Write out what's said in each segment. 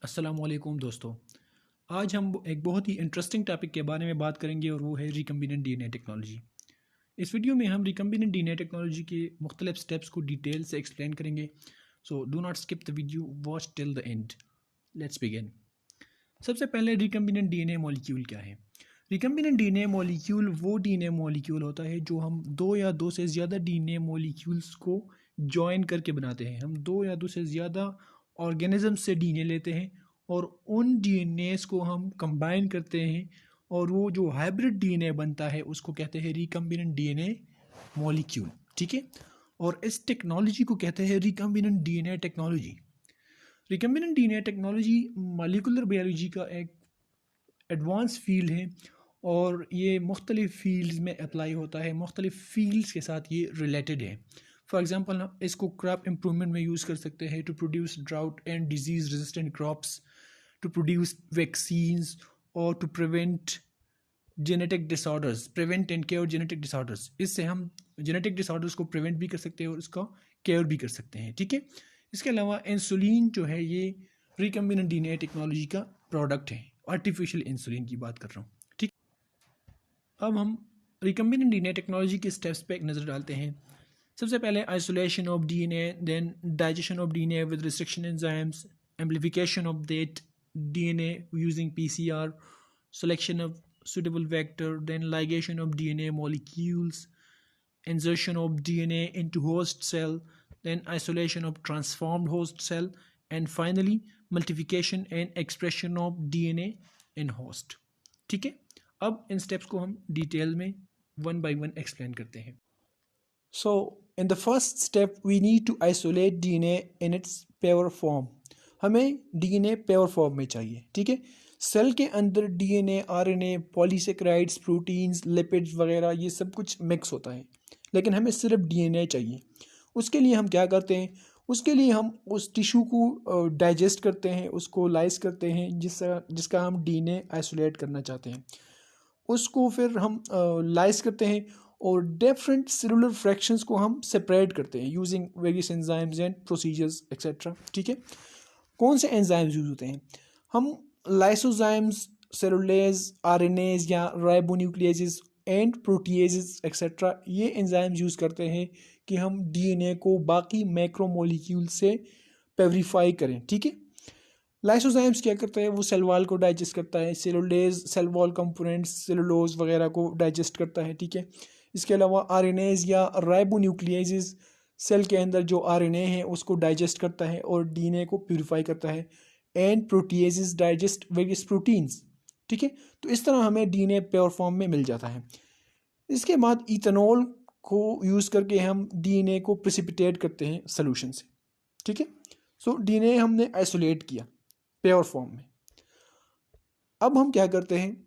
अस्सलामुअलैकुम दोस्तों। आज हम एक बहुत ही इंटरेस्टिंग टॉपिक के बारे में बात करेंगे और वो है रिकम्बिनेंट डीएनए टेक्नोलॉजी। इस वीडियो में हम रिकम्बिनेंट डीएनए टेक्नोलॉजी के मुख्तलिफ स्टेप्स को डिटेल से एक्सप्लेन करेंगे। So do not skip the video, watch till the end. Let's begin. सबसे पहले रिकम्बिनेंट डीएनए मॉलिक्यूल क्या है? रिकम्बिनेंट डीएनए मॉलिक्यूल वो डीएनए मॉलिक्यूल होता है जो हम दो या दो से ज़्यादा डीएनए मॉलिक्यूल्स को जॉइन करके बनाते हैं। हम दो या दो से ज़्यादा ऑर्गेनिज्म से डीएनए लेते हैं और उन डीएनएस को हम कंबाइन करते हैं और वो जो हाइब्रिड डीएनए बनता है उसको कहते हैं रिकम्बिनेंट डीएनए मॉलिक्यूल। ठीक है, और इस टेक्नोलॉजी को कहते हैं recombinant DNA technology. Recombinant DNA technology molecular biology का एक एडवांस फील्ड है और ये मुख्तलिफ़ फील्ड्स में अप्लाई होता है, मुख्तलिफ़ फील्ड्स के साथ ये रिलेटेड है। फॉर एग्ज़ाम्पल हम इसको क्रॉप इम्प्रूवमेंट में यूज़ कर सकते हैं to produce drought and disease resistant crops, to produce vaccines और to prevent genetic disorders, prevent and care genetic disorders. इससे हम जेनेटिक डिसऑर्डर्स को प्रिवेंट भी कर सकते हैं और उसका केयर भी कर सकते हैं। ठीक है, इसके अलावा इंसुलिन जो है ये रिकम्बिनेंट डीएनए टेक्नोलॉजी का प्रोडक्ट है। आर्टिफिशियल इंसुलिन की बात कर रहा हूँ। ठीक, अब हम रिकम्बिनेंट डीएनए टेक्नोलॉजी के स्टेप्स पे एक नज़र डालते हैं। सबसे पहले isolation of DNA, then digestion of DNA with restriction enzymes, amplification of that DNA using PCR, selection of suitable vector, then ligation of DNA molecules, insertion of DNA into host cell, then isolation of transformed host cell, and finally multiplication and expression of DNA in host. ठीक है, अब इन steps को हम detail में one by one explain करते हैं। So in the first step we need to isolate DNA in its pure form. हमें DNA pure form में चाहिए। ठीक है, सेल के अंदर DNA, RNA, polysaccharides, proteins, lipids वगैरह ये सब कुछ मिक्स होता है, लेकिन हमें सिर्फ डीएनए चाहिए। उसके लिए हम क्या करते हैं? उसके लिए हम उस टिश्यू को डाइजेस्ट करते हैं, उसको लाइस करते हैं जिसका हम डीएनए आइसोलेट करना चाहते हैं। उसको फिर हम लाइस करते हैं और डिफरेंट सेलुलर फ्रैक्शंस को हम सेपरेट करते हैं using various enzymes and procedures etcetera. ठीक है, कौन से एंजाइम्स यूज होते हैं? हम लाइसोजाइम्स, सेलुलेज, आरएनएज या राइबोन्यूक्लिएजेस एंड प्रोटीएजेस एक्सेट्रा ये एंजाइम्स यूज़ करते हैं कि हम डीएनए को बाकी मैक्रोमोलिक्यूल से पेवरीफाई करें। ठीक है, लाइसोजाइम्स क्या करता है? वो सेल वॉल को डाइजेस्ट करता है। Cellulase cell wall components, cellulose वगैरह को डाइजेस्ट करता है। ठीक है, इसके अलावा आरएनएज या राइबोन्यूक्लिएजेस सेल के अंदर जो आरएनए है उसको डाइजेस्ट करता है और डीएनए को प्यूरिफाई करता है। And proteases digest various proteins. ठीक है, तो इस तरह हमें डीएनए प्योर फॉर्म में मिल जाता है। इसके बाद इथेनॉल को यूज़ करके हम डीएनए को प्रेसिपिटेट करते हैं सोल्यूशन से। ठीक है, सो डीएनए हमने आइसोलेट किया प्योर फॉर्म में। अब हम क्या करते हैं?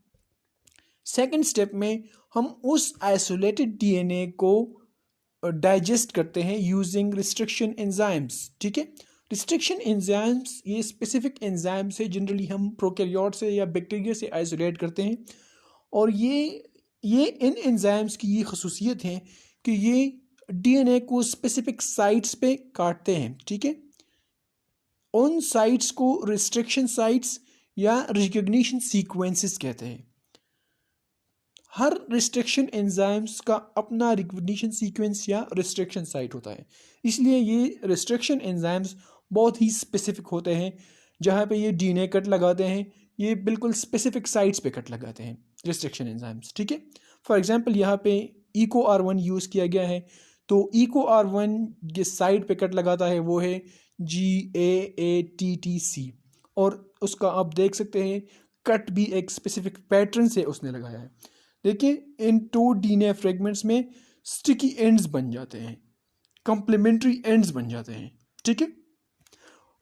सेकंड स्टेप में हम उस आइसोलेटेड डीएनए को डाइजेस्ट करते हैं यूजिंग रिस्ट्रिक्शन एंजाइम्स। ठीक है, रिस्ट्रिक्शन एंजाइम्स ये स्पेसिफिक एंजाइम्स है, जनरली हम प्रोकैरियोट से या बैक्टीरिया से आइसोलेट करते हैं और ये इन एंजाइम्स की ये खसूसियत है कि ये डीएनए को स्पेसिफिक साइट्स पे काटते हैं। ठीक है, उन साइट्स को रिस्ट्रिक्शन साइट्स या रिकग्निशन सीक्वेंसेस कहते हैं। हर रिस्ट्रिक्शन एंजाइम्स का अपना रिकग्निशन सीक्वेंस या रिस्ट्रिक्शन साइट होता है, इसलिए ये रिस्ट्रिक्शन एंजाइम्स बहुत ही स्पेसिफिक होते हैं। जहाँ पे ये डीएनए कट लगाते हैं ये बिल्कुल स्पेसिफिक साइट्स पे कट लगाते हैं रिस्ट्रिक्शन एंजाइम्स। ठीक है, फॉर एग्जांपल यहाँ पे EcoR1 यूज़ किया गया है, तो EcoR1 जिस साइट पे कट लगाता है वो है GAATTC और उसका आप देख सकते हैं कट भी एक स्पेसिफिक पैटर्न से उसने लगाया है। देखिए, इन 2 डीएनए फ्रेगमेंट्स में स्टिकी एंड्स बन जाते हैं, कॉम्प्लीमेंट्री एंड्स बन जाते हैं। ठीक है,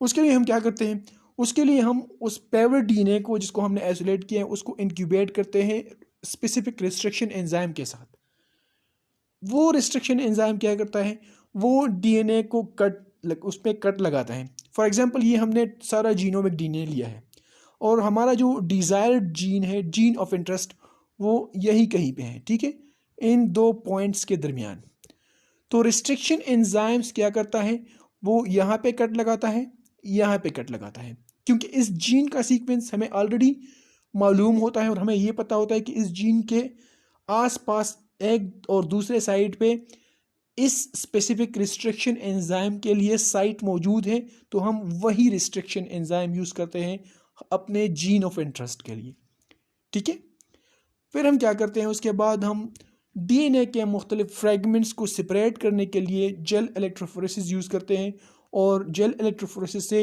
उसके लिए हम क्या करते हैं? उसके लिए हम उस पेवर डीएनए को जिसको हमने आइसोलेट किया है उसको इंक्यूबेट करते हैं स्पेसिफिक रिस्ट्रिक्शन एंजाइम के साथ। वो रिस्ट्रिक्शन एंजाइम क्या करता है? वो डीएनए को उस पर कट लगाता है। फॉर एग्जांपल ये हमने सारा जीनोमिक डीएनए लिया है और हमारा जो डिज़ायर्ड जीन है, जीन ऑफ इंटरेस्ट, वो यही कहीं पे है। ठीक है, इन 2 पॉइंट्स के दरमियान। तो रिस्ट्रिक्शन एंजाइम्स क्या करता है? वो यहाँ पे कट लगाता है, यहाँ पे कट लगाता है। क्योंकि इस जीन का सीक्वेंस हमें ऑलरेडी मालूम होता है और हमें ये पता होता है कि इस जीन के आसपास एक और दूसरे साइड पे इस स्पेसिफिक रिस्ट्रिक्शन एंजाइम के लिए साइट मौजूद है, तो हम वही रिस्ट्रिक्शन एंजाइम यूज़ करते हैं अपने जीन ऑफ इंटरेस्ट के लिए। ठीक है, फिर हम क्या करते हैं, उसके बाद हम डीएनए के मुख्तलिफ फ्रेगमेंट्स को सेपरेट करने के लिए जेल इलेक्ट्रोफोरेसिस यूज़ करते हैं और जेल इलेक्ट्रोफोरेसिस से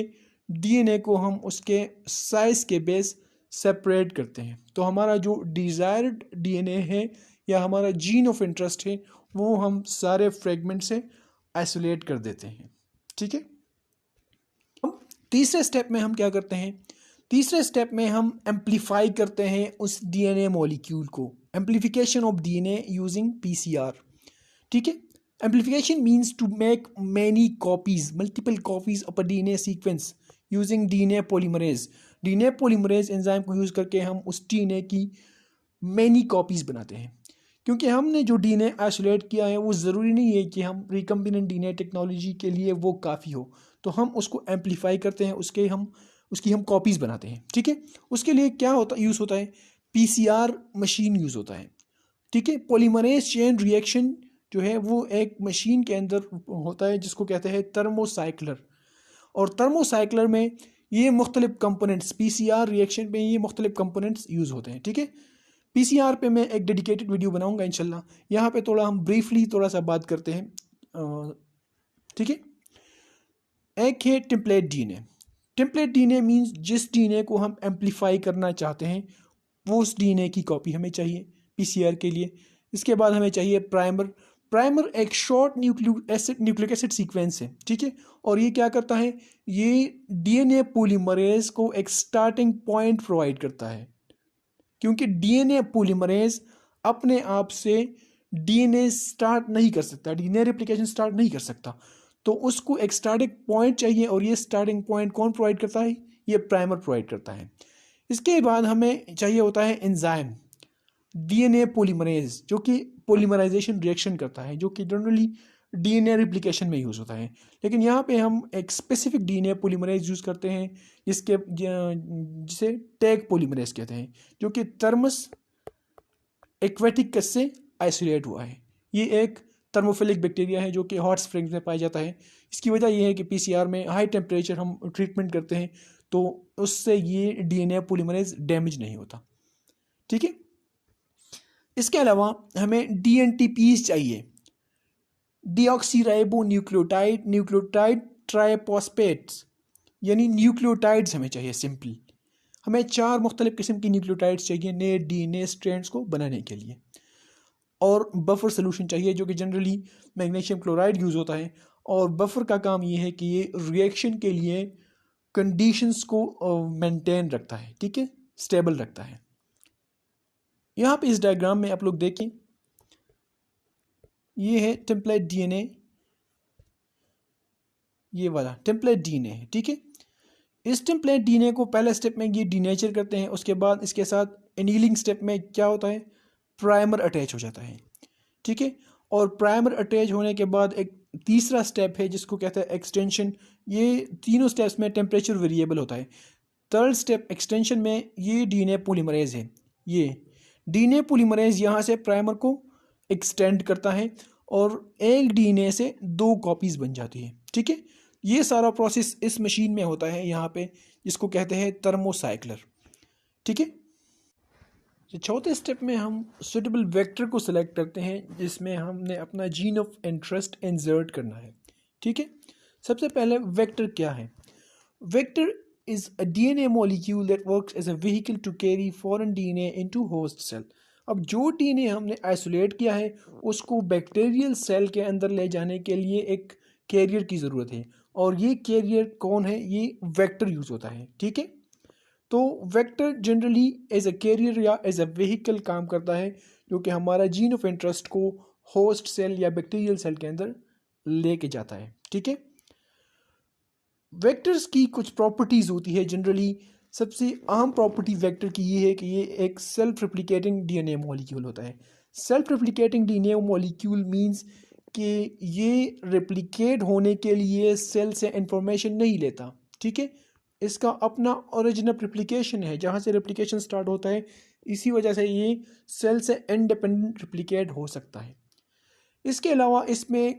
डीएनए को हम उसके साइज़ के बेस सेपरेट करते हैं। तो हमारा जो डिज़ायर्ड डीएनए है या हमारा जीन ऑफ इंटरेस्ट है वो हम सारे फ्रेगमेंट से आइसोलेट कर देते हैं। ठीक है, तीसरे स्टेप में हम क्या करते हैं, तीसरे स्टेप में हम एम्पलीफाई करते हैं उस डीएनए मॉलिक्यूल को, amplification of DNA using PCR. ठीक है, amplification means to make many copies, multiple copies of a DNA sequence using DNA polymerase. DNA polymerase enzyme को यूज़ करके हम उस डीएनए की मैनी कॉपीज बनाते हैं। क्योंकि हमने जो डीएनए आइसोलेट किया है वो ज़रूरी नहीं है कि हम रिकम्बिनेंट डीएनए टेक्नोलॉजी के लिए वो काफ़ी हो, तो हम उसको एम्पलीफाई करते हैं, उसकी हम कॉपीज़ बनाते हैं। ठीक है, उसके लिए क्या यूज़ होता है, पीसीआर मशीन यूज़ होता है। ठीक है, पॉलीमरेज चेन रिएक्शन जो है वो एक मशीन के अंदर होता है जिसको कहते हैं थर्मोसाइक्लर, और थर्मोसाइक्लर में ये मुख्तलिफ कंपोनेंट्स, पीसीआर रिएक्शन में ये मुख्तलिफ कंपोनेंट्स यूज़ होते हैं। ठीक है, पीसीआर पे मैं एक डेडिकेटेड वीडियो बनाऊंगा इंशाल्लाह। यहाँ पे थोड़ा हम ब्रीफली थोड़ा सा बात करते हैं। ठीक है, एक है template DNA. Template DNA means जिस डीएनए को हम एम्पलीफाई करना चाहते हैं वो उस डीएनए की कॉपी हमें चाहिए पीसीआर के लिए। इसके बाद हमें चाहिए प्राइमर। प्राइमर एक शॉर्ट न्यूक्लिक एसिड सीक्वेंस है। ठीक है, और ये क्या करता है, ये डीएनए पॉलीमरेज को एक स्टार्टिंग पॉइंट प्रोवाइड करता है, क्योंकि डीएनए पॉलीमरेज अपने आप से डीएनए स्टार्ट नहीं कर सकता, डीएनए रेप्लिकेशन स्टार्ट नहीं कर सकता, तो उसको एक स्टार्टिंग पॉइंट चाहिए, और ये स्टार्टिंग पॉइंट कौन प्रोवाइड करता है, ये प्राइमर प्रोवाइड करता है। इसके बाद हमें चाहिए होता है एंजाइम डीएनए पॉलीमरेज, जो कि पॉलीमराइजेशन रिएक्शन करता है, जो कि जनरली डीएनए रिप्लिकेशन में यूज़ होता है। लेकिन यहाँ पे हम एक स्पेसिफिक डीएनए पॉलीमरेज यूज़ करते हैं जिसे टैग पॉलीमरेज कहते हैं, जो कि थर्मस एक्वेटिकस से आइसोलेट हुआ है। ये एक थर्मोफिलिक बैक्टीरिया है जो कि हॉट स्प्रिंग्स में पाया जाता है। इसकी वजह यह है कि पीसीआर में हाई टेम्परेचर हम ट्रीटमेंट करते हैं, तो उससे ये डीएनए पॉलीमरेज डैमेज नहीं होता। ठीक है, इसके अलावा हमें डीएनटीपीज चाहिए, डीऑक्सीराइबो न्यूक्लियोटाइड ट्राइफॉस्फेट्स, यानी न्यूक्लियोटाइड्स हमें चाहिए। सिंपली हमें 4 मुख्तलिफ किस्म की न्यूक्लियोटाइड्स चाहिए नए डीएनए स्ट्रैंड्स को बनाने के लिए, और बफर सोल्यूशन चाहिए जो कि जनरली मैग्नीशियम क्लोराइड यूज़ होता है। और बफर का काम ये है कि ये रिएक्शन के लिए कंडीशंस को मेंटेन रखता है। ठीक है, स्टेबल रखता है। यहाँ पे इस डायग्राम में आप लोग देखें, ये है टेम्पलेट डीएनए, ये वाला टेम्पलेट डीएनए है। ठीक है, इस टेम्पलेट डीएनए को पहले स्टेप में ये डीनेचर करते हैं, उसके बाद इसके साथ एनीलिंग स्टेप में क्या होता है, प्राइमर अटैच हो जाता है। ठीक है, और प्राइमर अटैच होने के बाद एक तीसरा स्टेप है जिसको कहते हैं एक्सटेंशन। ये तीनों स्टेप्स में टेम्परेचर वेरिएबल होता है। थर्ड स्टेप एक्सटेंशन में ये डीएनए पॉलीमरेज है, ये डीएनए पॉलीमरेज यहाँ से प्राइमर को एक्सटेंड करता है और एक डीएनए से 2 कॉपीज़ बन जाती है। ठीक है, ये सारा प्रोसेस इस मशीन में होता है यहाँ पे, जिसको कहते हैं थर्मोसाइक्लर। ठीक है, चौथे स्टेप में हम सुटेबल वेक्टर को सिलेक्ट करते हैं जिसमें हमने अपना जीन ऑफ इंटरेस्ट इंसर्ट करना है। ठीक है, सबसे पहले वेक्टर क्या है, vector is a DNA molecule that works as a vehicle to carry foreign DNA into host cell। अब जो डीएनए हमने आइसोलेट किया है उसको बैक्टीरियल सेल के अंदर ले जाने के लिए एक कैरियर की ज़रूरत है, और ये कैरियर कौन है, ये वेक्टर यूज़ होता है। ठीक है, तो vector generally as a carrier या एज अ व्हीकल काम करता है, जो कि हमारा जीन ऑफ इंटरेस्ट को होस्ट सेल या बैक्टीरियल सेल के अंदर लेके जाता है। ठीक है, वेक्टर्स की कुछ प्रॉपर्टीज़ होती है जनरली। सबसे अहम प्रॉपर्टी वेक्टर की ये है कि ये एक सेल्फ रेप्लिकेटिंग डीएनए मॉलिक्यूल होता है। Self replicating DNA molecule means कि ये रेप्लिकेट होने के लिए सेल से इंफॉर्मेशन नहीं लेता। ठीक है, इसका अपना ओरिजिनल रिप्लिकेशन है, जहाँ से रिप्लिकेशन स्टार्ट होता है, इसी वजह से ये सेल से इंडिपेंडेंट रिप्लिकेट हो सकता है। इसके अलावा इसमें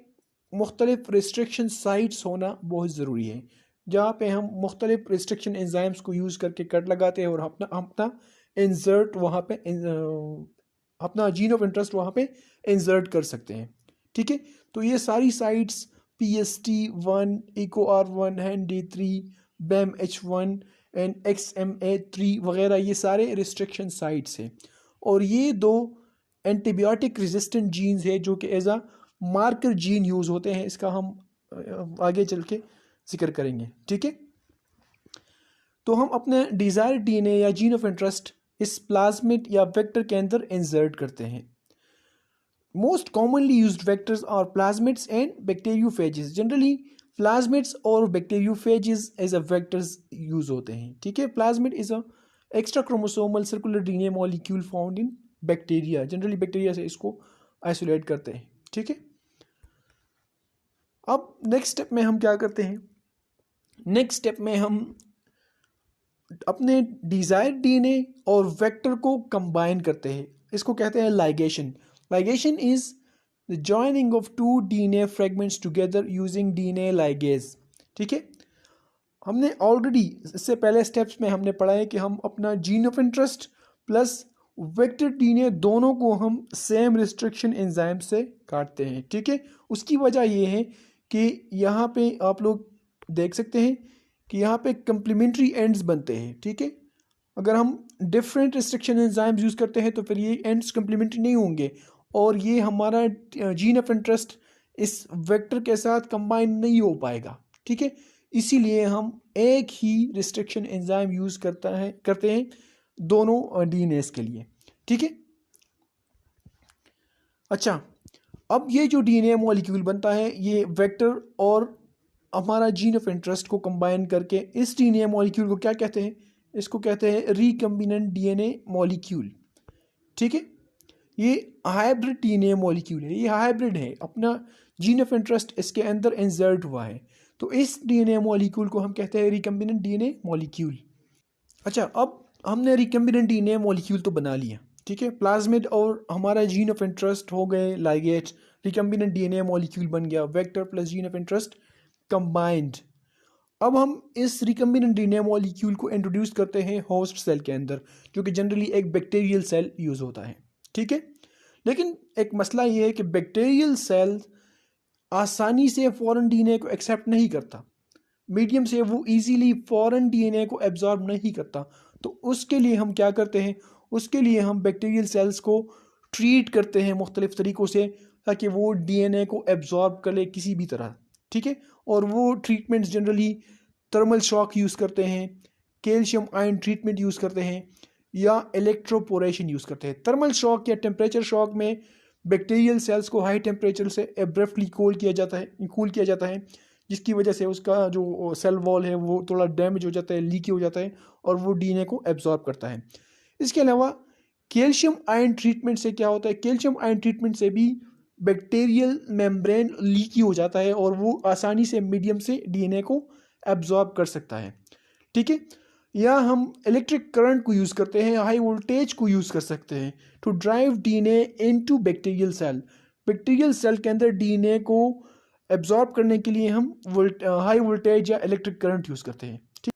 मुख्तलिफ रिस्ट्रिक्शन साइट्स होना बहुत ज़रूरी है, जहाँ पे हम मुख्तलिफ रिस्ट्रिक्शन एंजाइम्स को यूज़ करके कट लगाते हैं और अपना अपना इंसर्ट वहाँ पे अपना जीन ऑफ इंटरेस्ट वहाँ पे इंसर्ट कर सकते हैं। ठीक है, तो ये सारी sites PST1, EcoR1, HAND3, BAMH1 and XMA3 वगैरह, ये सारे रिस्ट्रिक्शन साइट्स हैं। और ये दो एंटीबायोटिक रेजिस्टेंट जीन्स है जो कि as a marker gene use होते हैं। इसका हम आगे चल के जिक्र करेंगे। ठीक है, तो हम अपने डिज़ायर DNA या जीन ऑफ इंटरेस्ट इस प्लाज्मिड या वेक्टर के अंदर इंसर्ट करते हैं। Most commonly used vectors are plasmids and bacteriophages. Generally plasmids और bacteriophages as a vectors use होते हैं। ठीक है, plasmid is a extra chromosomal circular DNA molecule found in bacteria. Generally bacteria से इसको आइसोलेट करते हैं। ठीक है, अब नेक्स्ट स्टेप में हम क्या करते हैं? नेक्स्ट स्टेप में हम अपने डिज़ायर DNA और वेक्टर को कंबाइन करते हैं। इसको कहते हैं ligation. Ligation is the joining of two DNA fragments together using DNA ligase. ठीक है, हमने ऑलरेडी इससे पहले स्टेप्स में हमने पढ़ा है कि हम अपना gene of interest plus vector DNA दोनों को हम सेम रिस्ट्रिक्शन एंजाइम से काटते हैं। ठीक है, उसकी वजह ये है कि यहाँ पे आप लोग देख सकते हैं कि यहाँ पे कम्प्लीमेंट्री एंड्स बनते हैं। ठीक है, अगर हम डिफरेंट रिस्ट्रिक्शन एंजाइम्स यूज़ करते हैं तो फिर ये एंड्स कम्प्लीमेंट्री नहीं होंगे और ये हमारा जीन ऑफ इंटरेस्ट इस वेक्टर के साथ कंबाइन नहीं हो पाएगा। ठीक है, इसीलिए हम एक ही रिस्ट्रिक्शन एंजाइम यूज़ करते हैं दोनों DNAs के लिए। ठीक है, अच्छा, अब ये जो DNA मॉलिक्यूल बनता है ये वेक्टर और हमारा जीन ऑफ इंटरेस्ट को कंबाइन करके इस DNA मॉलिक्यूल को क्या कहते हैं? इसको कहते हैं रिकम्बिनेंट DNA मॉलिक्यूल। ठीक है, ये हाइब्रिड DNA मॉलिक्यूल है, ये हाइब्रिड है, अपना जीन ऑफ इंटरेस्ट इसके अंदर इंसर्ट हुआ है, तो इस DNA मॉलिक्यूल को हम कहते हैं रिकम्बिनेंट DNA मॉलिक्यूल। अच्छा, अब हमने रिकम्बिनेंट DNA मॉलिक्यूल तो बना लिया। ठीक है, प्लाज्मिड और हमारा जीन ऑफ इंटरेस्ट हो गए लाइगेट, रिकम्बिनेंट DNA मॉलिक्यूल बन गया, vector plus gene of interest combined. अब हम इस रिकम्बिनेंट DNA मॉलिक्यूल को इंट्रोड्यूस करते हैं होस्ट सेल के अंदर, जो कि जनरली एक बैक्टीरियल सेल यूज़ होता है। ठीक है, लेकिन एक मसला ये है कि बैक्टीरियल सेल आसानी से फॉरेन DNA को एक्सेप्ट नहीं करता, मीडियम से वो इजीली फॉरेन DNA को एब्जॉर्ब नहीं करता। तो उसके लिए हम क्या करते हैं? उसके लिए हम बैक्टीरियल सेल्स को ट्रीट करते हैं मुख्तलिफ तरीक़ों से, ताकि वो DNA को एब्जॉर्ब कर ले किसी भी तरह। ठीक है, और वो treatments generally thermal shock use करते हैं, कैल्शियम आयन ट्रीटमेंट यूज़ करते हैं, या इलेक्ट्रोपोरेशन यूज़ करते हैं। थर्मल शॉक या टेम्परेचर शॉक में बैक्टीरियल सेल्स को हाई टेम्परेचर से एब्रप्टली कूल किया जाता है, जिसकी वजह से उसका जो सेल वॉल है वो थोड़ा डैमेज हो जाता है, लीकी हो जाता है और वो DNA को एब्जॉर्ब करता है। इसके अलावा कैल्शियम आयन ट्रीटमेंट से क्या होता है? कैल्शियम आयन ट्रीटमेंट से भी बैक्टीरियल मेम्ब्रेन लीकी हो जाता है और वो आसानी से मीडियम से DNA को एब्जॉर्ब कर सकता है। ठीक है, या हम इलेक्ट्रिक करंट को यूज़ करते हैं, हाई वोल्टेज को यूज़ कर सकते हैं to drive DNA into bacterial cell. Bacterial cell के अंदर DNA को एब्जॉर्ब करने के लिए हम हाई वोल्टेज या इलेक्ट्रिक करंट यूज़ करते हैं। ठीक,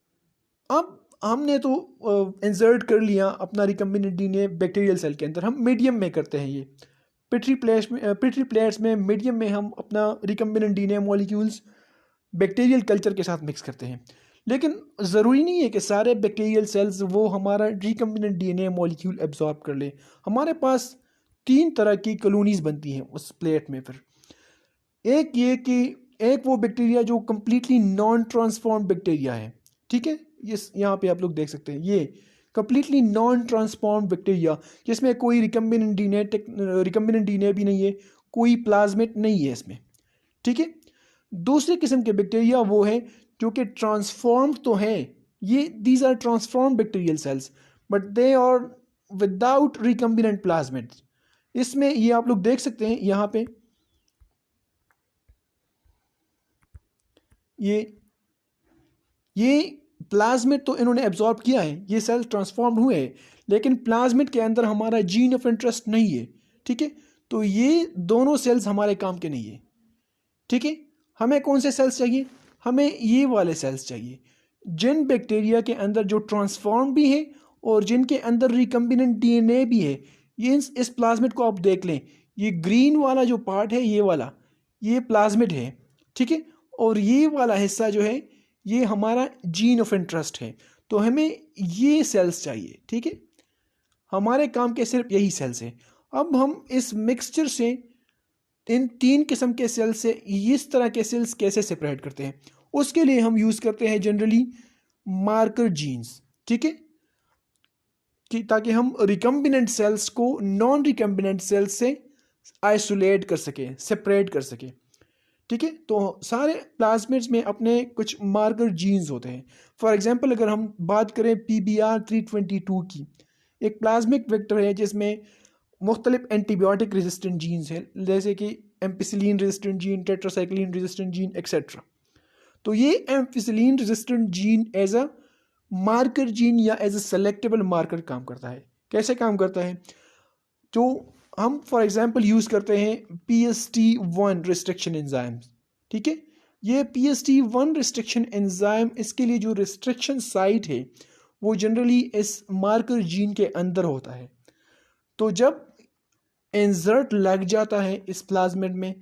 अब हमने तो इंसर्ट कर लिया अपना रिकम्बिनेंट DNA बैक्टीरियल सेल के अंदर। हम मीडियम में करते हैं ये पिट्री प्लेट्स में मीडियम में हम अपना recombinant DNA molecules bacterial culture के साथ मिक्स करते हैं। लेकिन ज़रूरी नहीं है कि सारे बैक्टीरियल सेल्स वो हमारा रिकम्बिनेंट DNA मॉलिक्यूल एब्जॉर्ब कर ले। हमारे पास 3 तरह की कॉलोनीज़ बनती हैं उस प्लेट में। फिर एक ये कि एक वो बैक्टीरिया जो कम्प्लीटली नॉन ट्रांसफॉर्म बैक्टीरिया है। ठीक है, ये यहाँ पे आप लोग देख सकते हैं, ये कम्प्लीटली नॉन ट्रांसफॉर्म बैक्टीरिया, जिसमें कोई रिकम्बिनेंट DNA भी नहीं है, कोई प्लाज्मिड नहीं है इसमें। ठीक है, दूसरे किस्म के बैक्टीरिया वो है जो कि ट्रांसफॉर्म तो हैं, ये these are transform bacterial cells, but they are without recombinant plasmid. इसमें ये आप लोग देख सकते हैं यहाँ पे, ये प्लाज्मिड तो इन्होंने एब्जॉर्ब किया है, ये सेल ट्रांसफॉर्म हुए हैं, लेकिन प्लाज्मिड के अंदर हमारा जीन ऑफ इंटरेस्ट नहीं है। ठीक है, तो ये दोनों सेल्स हमारे काम के नहीं है। ठीक है, हमें कौन से सेल्स चाहिए? हमें ये वाले सेल्स चाहिए जिन बैक्टीरिया के अंदर जो ट्रांसफॉर्म भी है और जिनके अंदर रिकम्बिनेंट डीएनए भी है। ये इस प्लाज्मिड को आप देख लें, ये ग्रीन वाला जो पार्ट है, ये वाला, ये प्लाज्मिड है। ठीक है, और ये वाला हिस्सा जो है ये हमारा जीन ऑफ इंटरेस्ट है। तो हमें ये सेल्स चाहिए। ठीक है, हमारे काम के सिर्फ यही सेल्स हैं। अब हम इस मिक्सचर से इन 3 किस्म के सेल से इस तरह के सेल्स कैसे सेपरेट करते हैं, उसके लिए हम यूज़ करते हैं जनरली मार्कर जीन्स। ठीक है, कि ताकि हम रिकम्बिनेंट सेल्स को नॉन रिकम्बिनेंट सेल्स से आइसोलेट कर सकें, सेपरेट कर सकें। ठीक है, तो सारे प्लाज्मिड्स में अपने कुछ मार्कर जीन्स होते हैं। फॉर एग्जांपल अगर हम बात करें PBR322 की, एक प्लाज्मिक वेक्टर है जिसमें मुख्तलिफ एंटीबायोटिक रेजिस्टेंट जीन्स हैं, जैसे कि ampicillin resistant gene, tetracycline resistant gene, etcetera. तो ये ampicillin resistant gene as a marker gene या एज अ सेलेक्टेबल मार्कर काम करता है। कैसे काम करता है? जो हम फॉर एग्जांपल यूज़ करते हैं PST1 रिस्ट्रिक्शन एंजाइम्स। ठीक है, ये PST1 रिस्ट्रिक्शन एंजाइम, इसके लिए जो रिस्ट्रिक्शन साइट है वो जनरली इस मार्कर जीन के अंदर होता है। तो जब इंसर्ट लग जाता है इस प्लाज्मिड में,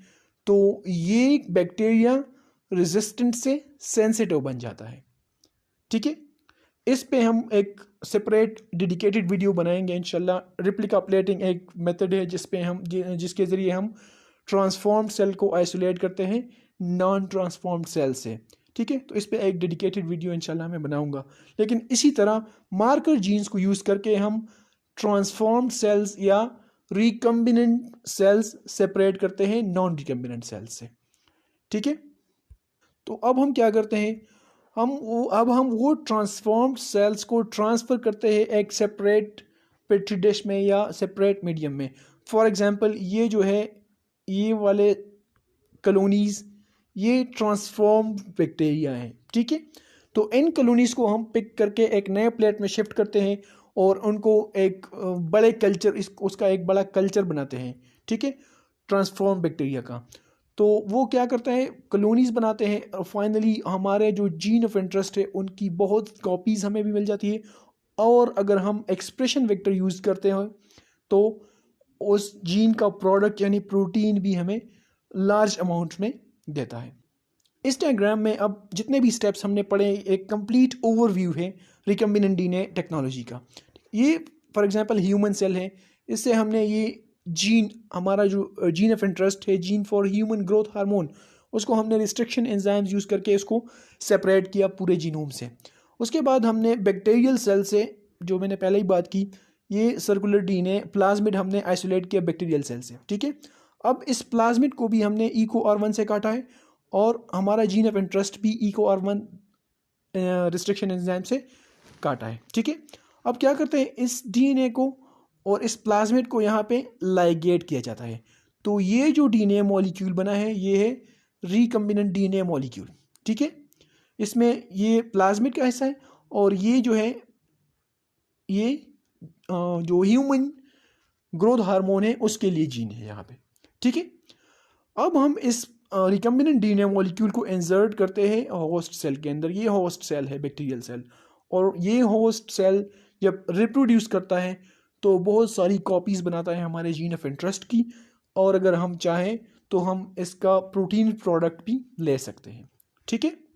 तो ये बैक्टीरिया रेजिस्टेंट से सेंसिटिव बन जाता है। ठीक है, इस पे हम एक सेपरेट डेडिकेटेड वीडियो बनाएंगे इंशाल्लाह। रिप्लिका प्लेटिंग एक मेथड है जिसके ज़रिए हम ट्रांसफॉर्म्ड सेल को आइसोलेट करते हैं नॉन ट्रांसफॉर्म्ड सेल से। ठीक है, तो इस पे एक डेडिकेटेड वीडियो इंशाल्लाह मैं बनाऊंगा। लेकिन इसी तरह मार्कर जीन्स को यूज़ करके हम ट्रांसफॉर्म्ड सेल्स या रिकम्बिनेंट सेल्स सेपरेट करते हैं नॉन रिकम्बिनेंट सेल्स से। ठीक है, तो अब हम क्या करते हैं, हम वो ट्रांसफॉर्म्ड सेल्स को ट्रांसफ़र करते हैं एक सेपरेट पेट्री डिश में या सेपरेट मीडियम में। फॉर एग्जांपल ये जो है, ये वाले कॉलोनीज़, ये ट्रांसफॉर्म्ड बैक्टीरिया हैं। ठीक है, तो इन कॉलोनीज़ को हम पिक करके एक नए प्लेट में शिफ्ट करते हैं और उनको एक बड़े कल्चर, उसका एक बड़ा कल्चर बनाते हैं। ठीक है, ट्रांसफॉर्म बैक्टीरिया का। तो वो क्या करता है, कॉलोनीज़ बनाते हैं और फाइनली हमारे जो जीन ऑफ इंटरेस्ट है उनकी बहुत कॉपीज़ हमें भी मिल जाती है। और अगर हम एक्सप्रेशन वेक्टर यूज़ करते हैं तो उस जीन का प्रोडक्ट यानी प्रोटीन भी हमें लार्ज अमाउंट में देता है। इस डायग्राम में अब जितने भी स्टेप्स हमने पढ़े, एक कंप्लीट ओवरव्यू है रिकम्बिनेंट डीएनए टेक्नोलॉजी का। ये फॉर एग्जांपल ह्यूमन सेल है, इससे हमने ये जीन, हमारा जो जीन ऑफ इंटरेस्ट है, gene for human growth hormone, उसको हमने रिस्ट्रिक्शन एंजाइम्स यूज़ करके इसको सेपरेट किया पूरे जीनोम से। उसके बाद हमने बैक्टीरियल सेल से, जो मैंने पहले ही बात की, ये सर्कुलर डीएनए प्लाज्मिड हमने आइसोलेट किया बैक्टीरियल सेल से। ठीक है, अब इस प्लाज्मिड को भी हमने EcoR1 से काटा है और हमारा जीन ऑफ इंटरेस्ट भी EcoR1 रिस्ट्रिक्शन एंजाइम से काटा है। ठीक है, अब क्या करते हैं, इस डीएनए को और इस प्लाज्मिड को यहाँ पे लाइगेट किया जाता है। तो ये जो डीएनए मॉलिक्यूल बना है ये है रिकम्बिनेंट डीएनए मॉलिक्यूल। ठीक है, इसमें ये प्लाज्मिड का हिस्सा है और ये जो है ये जो ह्यूमन ग्रोथ हार्मोन है उसके लिए जीन है यहाँ पे। ठीक है, अब हम इस रिकम्बिनेंट डीएनए मॉलिक्यूल को इंसर्ट करते हैं होस्ट सेल के अंदर। ये होस्ट सेल है बैक्टीरियल सेल, और ये होस्ट सेल जब रिप्रोड्यूस करता है तो बहुत सारी कॉपीज़ बनाता है हमारे जीन ऑफ इंटरेस्ट की, और अगर हम चाहें तो हम इसका प्रोटीन प्रोडक्ट भी ले सकते हैं। ठीक है।